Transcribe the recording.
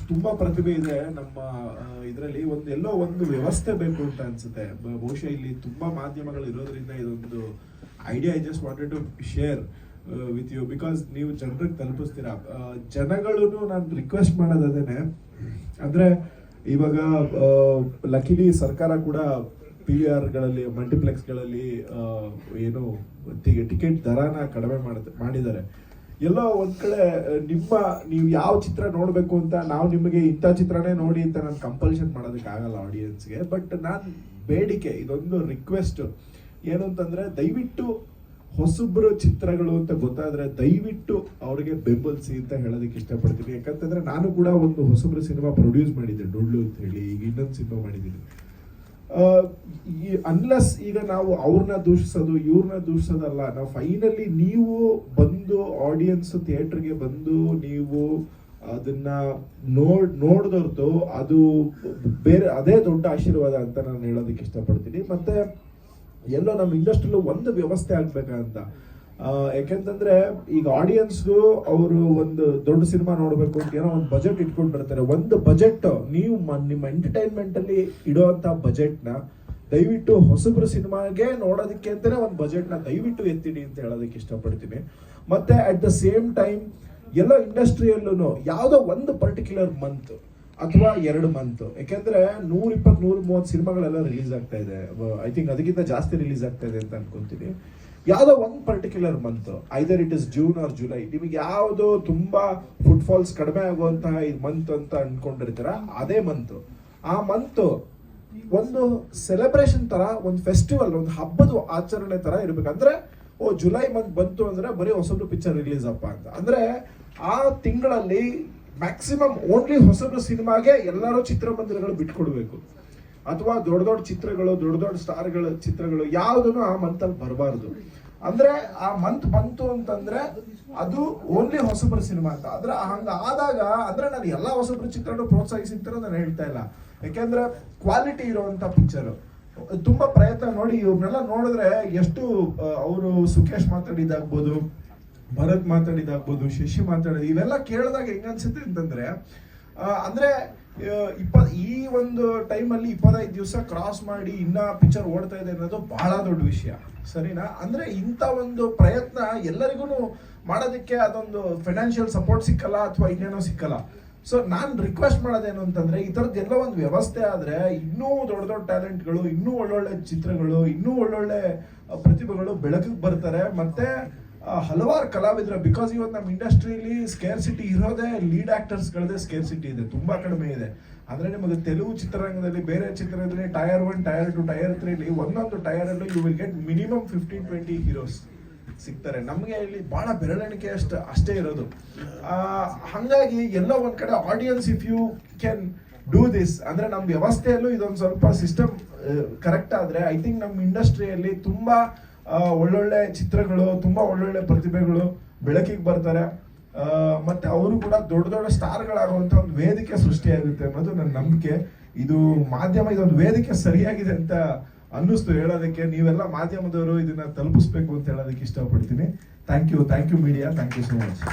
ತುಂಬಾ ಪ್ರತಿಭೆ ಇದೆ ನಮ್ಮ ಇದರಲ್ಲಿ. ಎಲ್ಲೋ ಒಂದು ವ್ಯವಸ್ಥೆ ಬೇಕು ಅಂತ ಅನ್ಸುತ್ತೆ. ಬಹುಶಃ ಇಲ್ಲಿ ತುಂಬಾ ಮಾಧ್ಯಮಗಳು ಇರೋದ್ರಿಂದ ಇದೊಂದು idea I just wanted to share with you, because ನೀವು ಜನರಿಗೆ ತಲುಪಿಸ್ತೀರಾ. ಜನಗಳು ನಾನು ರಿಕ್ವೆಸ್ಟ್ ಮಾಡೋದೇನೆ ಅಂದ್ರೆ, ಇವಾಗ ಲಕಿಲಿ ಸರ್ಕಾರ ಕೂಡ PVRಗಳಲ್ಲಿ ಮಲ್ಟಿಪ್ಲೆಕ್ಸ್ಗಳಲ್ಲಿ ಏನು ಟಿಕೆಟ್ ದರನ ಕಡಿಮೆ ಮಾಡಿದ್ದಾರೆ. ಎಲ್ಲೋ ಒಂದ್ ಕಡೆ ನೀವು ಯಾವ ಚಿತ್ರ ನೋಡ್ಬೇಕು ಅಂತ ನಾವು ನಿಮಗೆ ಇಂಥ ಚಿತ್ರನೇ ನೋಡಿ ಅಂತ ನಾನು ಕಂಪಲ್ಷನ್ ಮಾಡೋದಕ್ಕೆ ಆಗಲ್ಲ ಆಡಿಯನ್ಸ್ಗೆ. ಬಟ್ ನಾನು ಬೇಡಿಕೆ, ಇದೊಂದು ರಿಕ್ವೆಸ್ಟ್ ಏನು ಅಂತಂದ್ರೆ, ದಯವಿಟ್ಟು ಹೊಸಬ್ರು ಚಿತ್ರಗಳು ಅಂತ ಗೊತ್ತಾದ್ರೆ ದಯವಿಟ್ಟು ಅವ್ರಿಗೆ ಬೆಂಬಲಿಸಿ ಅಂತ ಹೇಳೋದಕ್ಕೆ ಇಷ್ಟಪಡ್ತೀನಿ. ಯಾಕಂತಂದ್ರೆ ನಾನು ಕೂಡ ಒಂದು ಹೊಸಬ್ರು ಸಿನಿಮಾ ಪ್ರೊಡ್ಯೂಸ್ ಮಾಡಿದ್ದೆ, ಡೊಳ್ಳು ಅಂತ ಹೇಳಿ. ಈಗ ಇನ್ನೊಂದು ಸಿನಿಮಾ ಮಾಡಿದ್ದೀನಿ. ಅನ್ಲೆಸ್ ಈಗ ನಾವು ಅವ್ರನ್ನ ದೂಷಿಸೋದು ಇವ್ರನ್ನ ದೂಷಿಸೋದಲ್ಲ, ನಾವು ಫೈನಲಿ ನೀವು ಬಂದು ಆಡಿಯನ್ಸ್ ಥಿಯೇಟರ್ಗೆ ಬಂದು ನೀವು ಅದನ್ನ ನೋಡಿದವ್ರದ್ದು ಅದು ಬೇರೆ, ಅದೇ ದೊಡ್ಡ ಆಶೀರ್ವಾದ ಅಂತ ನಾನು ಹೇಳೋದಕ್ಕೆ ಇಷ್ಟಪಡ್ತೀನಿ. ಮತ್ತೆ ಎಲ್ಲೋ ನಮ್ಮ ಇಂಡಸ್ಟ್ರಿಲೂ ಒಂದು ವ್ಯವಸ್ಥೆ ಆಗ್ಬೇಕಂತ. ಯಾಕೆಂತಂದ್ರೆ ಈಗ ಆಡಿಯನ್ಸ್ಗೂ ಅವರು ಒಂದು ದೊಡ್ಡ ಸಿನಿಮಾ ನೋಡ್ಬೇಕು ಅಂತ ಏನೋ ಒಂದು ಬಜೆಟ್ ಇಟ್ಕೊಂಡು ಬರ್ತಾರೆ. ಒಂದು ಬಜೆಟ್ ನೀವು ನಿಮ್ಮ ಎಂಟರ್ಟೈನ್ಮೆಂಟ್ ಅಲ್ಲಿ ಇಡುವಂತ ಬಜೆಟ್ ನ ದಯವಿಟ್ಟು ಹೊಸಬ್ರು ಸಿನಿಮಾಗೆ ನೋಡೋದಕ್ಕೆ ಅಂತಾನೆ ಒಂದು ಬಜೆಟ್ ನ ದಯವಿಟ್ಟು ಎತ್ತಿಡಿ ಅಂತ ಹೇಳೋದಕ್ಕೆ ಇಷ್ಟಪಡ್ತೀನಿ. ಮತ್ತೆ ಅಟ್ ದ ಸೇಮ್ ಟೈಮ್ ಎಲ್ಲ ಇಂಡಸ್ಟ್ರಿಯಲ್ಲೂ ಯಾವುದೋ ಒಂದು ಪರ್ಟಿಕ್ಯುಲರ್ ಮಂತ್ ಅಥವಾ 2 ಮಂತ್, ಯಾಕೆಂದ್ರೆ 120-130 ಸಿನಿಮಾಗಳೆಲ್ಲ ರಿಲೀಸ್ ಆಗ್ತಾ ಇದೆ. ಐ ಥಿಂಕ್ ಅದಕ್ಕಿಂತ ಜಾಸ್ತಿ ರಿಲೀಸ್ ಆಗ್ತಾ ಇದೆ ಅಂತ ಅನ್ಕೊಂತೀನಿ. ಯಾವುದೋ ಒಂದು particular month, either it is June or July, ನಿಮಗೆ ಯಾವುದು ತುಂಬಾ ಫುಟ್ಫಾಲ್ಸ್ ಕಡಿಮೆ ಆಗುವಂತಹ ಮಂತ್ ಅಂತ ಅನ್ಕೊಂಡಿರ್ತೀರ, ಅದೇ ಮಂತ್. ಆ ಮಂತ್ ಒಂದು ಸೆಲೆಬ್ರೇಷನ್ ತರ, ಒಂದು ಫೆಸ್ಟಿವಲ್, ಒಂದು ಹಬ್ಬದ ಆಚರಣೆ ತರ ಇರ್ಬೇಕಂದ್ರೆ, ಜುಲೈ ಮಂತ್ ಬಂತು ಅಂದ್ರೆ ಬರೀ ಹೊಸಬ್ರು ಪಿಕ್ಚರ್ ರಿಲೀಸ್ ಅಪ್ಪ ಅಂತ. ಅಂದ್ರೆ ಆ ತಿಂಗಳಲ್ಲಿ ಮ್ಯಾಕ್ಸಿಮಮ್ ಓನ್ಲಿ ಹೊಸಬ್ರು ಸಿನಿಮಾಗೆ ಎಲ್ಲರೂ ಚಿತ್ರಮಂದಿರಗಳು ಬಿಟ್ಕೊಡ್ಬೇಕು. ಅಥವಾ ದೊಡ್ಡ ದೊಡ್ಡ ಚಿತ್ರಗಳು, ದೊಡ್ಡ ದೊಡ್ಡ ಸ್ಟಾರ್ಗಳ ಚಿತ್ರಗಳು ಯಾವುದನ್ನು ಆ ಮಂತ್ ಅಲ್ಲಿ ಬರಬಾರ್ದು. ಅಂದ್ರೆ ಆ ಮಂತ್ ಬಂತು ಅಂತಂದ್ರೆ ಅದು ಓನ್ಲಿ ಹೊಸಬ್ರ ಸಿನಿಮಾ ಅಂತ. ಅಂದ್ರೆ ಹಂಗ ಆದಾಗ ಅಂದ್ರೆ ನಾನು ಎಲ್ಲಾ ಹೊಸಬ್ರ ಚಿತ್ರನೂ ಪ್ರೋತ್ಸಾಹಿಸಿರ್ತೀರ ನಾನು ಹೇಳ್ತಾ ಇಲ್ಲ. ಯಾಕೆಂದ್ರೆ ಕ್ವಾಲಿಟಿ ಇರುವಂತ ಪಿಕ್ಚರ್ ತುಂಬಾ ಪ್ರಯತ್ನ ನೋಡಿ. ಇವ್ರನ್ನೆಲ್ಲ ನೋಡಿದ್ರೆ ಎಷ್ಟು ಅವರು ಸುಖೇಶ್ ಮಾತಾಡಿದಾಗ್ಬೋದು, ಭರತ್ ಮಾತಾಡಿದಾಗ್ಬೋದು, ಶಶಿ ಮಾತಾಡಿದ, ಇವೆಲ್ಲ ಕೇಳಿದಾಗ ಹೆಂಗ ಅನ್ಸುತ್ತೆ ಅಂತಂದ್ರೆ, ಅಂದ್ರೆ ಈ ಒಂದು ಟೈಮಲ್ಲಿ 25 ದಿವಸ ಕ್ರಾಸ್ ಮಾಡಿ ಇನ್ನ ಪಿಕ್ಚರ್ ಓಡ್ತಾ ಇದೆ ಅನ್ನೋದು ಬಹಳ ದೊಡ್ಡ ವಿಷಯ, ಸರಿನಾ? ಅಂದ್ರೆ ಇಂಥ ಒಂದು ಪ್ರಯತ್ನ ಎಲ್ಲರಿಗೂ ಮಾಡೋದಕ್ಕೆ ಅದೊಂದು ಫೈನಾನ್ಷಿಯಲ್ ಸಪೋರ್ಟ್ ಸಿಕ್ಕಲ್ಲ ಅಥವಾ ಇನ್ನೇನೋ ಸಿಕ್ಕಲ್ಲ. ಸೊ ನಾನು ರಿಕ್ವೆಸ್ಟ್ ಮಾಡೋದೇನು ಅಂತಂದ್ರೆ, ಈ ಥರದ್ದು ಎಲ್ಲ ಒಂದು ವ್ಯವಸ್ಥೆ ಆದ್ರೆ ಇನ್ನೂ ದೊಡ್ಡ ದೊಡ್ಡ ಟ್ಯಾಲೆಂಟ್ಗಳು, ಇನ್ನೂ ಒಳ್ಳೊಳ್ಳೆ ಚಿತ್ರಗಳು, ಇನ್ನೂ ಒಳ್ಳೊಳ್ಳೆ ಪ್ರತಿಭೆಗಳು ಬೆಳಕಿಗೆ ಬರ್ತಾರೆ. ಮತ್ತೆ ಹಲವಾರು ಕಲಾವಿದರು, ಬಿಕಾಸ್ ಇವತ್ತು ನಮ್ಮ ಇಂಡಸ್ಟ್ರಿಯಲ್ಲಿ ಸ್ಕೇರ್ಸಿಟಿ ಇರೋದೇ ಲೀಡ್ ಆಕ್ಟರ್ಸ್ಗಳದೇ ಸ್ಕೇರ್ಸಿಟಿ ಇದೆ, ತುಂಬಾ ಕಡಿಮೆ ಇದೆ. ಅಂದ್ರೆ ನಿಮಗೆ ತೆಲುಗು ಚಿತ್ರರಂಗದಲ್ಲಿ, ಬೇರೆ ಚಿತ್ರದಲ್ಲಿ ಟೈರ್ 1, ಟೈರ್ 2, ಟೈರ್ 3 ಒಂದೊಂದು ಟೈರ್ ಅಲ್ಲೂ you will get minimum 15-20 heroes ಸಿಗ್ತಾರೆ. ನಮಗೆ ಇಲ್ಲಿ ಬಹಳ ಬೆರಳೆಣಿಕೆ ಅಷ್ಟೇ ಇರೋದು. ಹಂಗಾಗಿ ಎಲ್ಲೋ ಒಂದ್ ಕಡೆ audience, if you can do this ಅಂದ್ರೆ ನಮ್ಮ ವ್ಯವಸ್ಥೆಯಲ್ಲೂ ಇದೊಂದು ಸ್ವಲ್ಪ ಸಿಸ್ಟಮ್ ಕರೆಕ್ಟ್ ಆದ್ರೆ, ಐ ಥಿಂಕ್ ನಮ್ಮ ಇಂಡಸ್ಟ್ರಿಯಲ್ಲಿ ತುಂಬಾ ಒಳ್ಳೊಳ್ಳೆ ಚಿತ್ರಗಳು, ತುಂಬಾ ಒಳ್ಳೊಳ್ಳೆ ಪ್ರತಿಭೆಗಳು ಬೆಳಕಿಗೆ ಬರ್ತಾರೆ. ಮತ್ತೆ ಅವರು ಕೂಡ ದೊಡ್ಡ ದೊಡ್ಡ ಸ್ಟಾರ್ಗಳಾಗುವಂತ ಒಂದು ವೇದಿಕೆ ಸೃಷ್ಟಿಯಾಗುತ್ತೆ ಅನ್ನೋದು ನನ್ನ ನಂಬಿಕೆ. ಇದು ಮಾಧ್ಯಮ ಇದೊಂದು ವೇದಿಕೆ ಸರಿಯಾಗಿದೆ ಅಂತ ಅನ್ನಿಸ್ತು ಹೇಳೋದಕ್ಕೆ. ನೀವೆಲ್ಲ ಮಾಧ್ಯಮದವರು ಇದನ್ನ ತಲುಪಿಸ್ಬೇಕು ಅಂತ ಹೇಳೋದಕ್ಕೆ ಇಷ್ಟಪಡ್ತೀನಿ. Thank you media, thank you so much.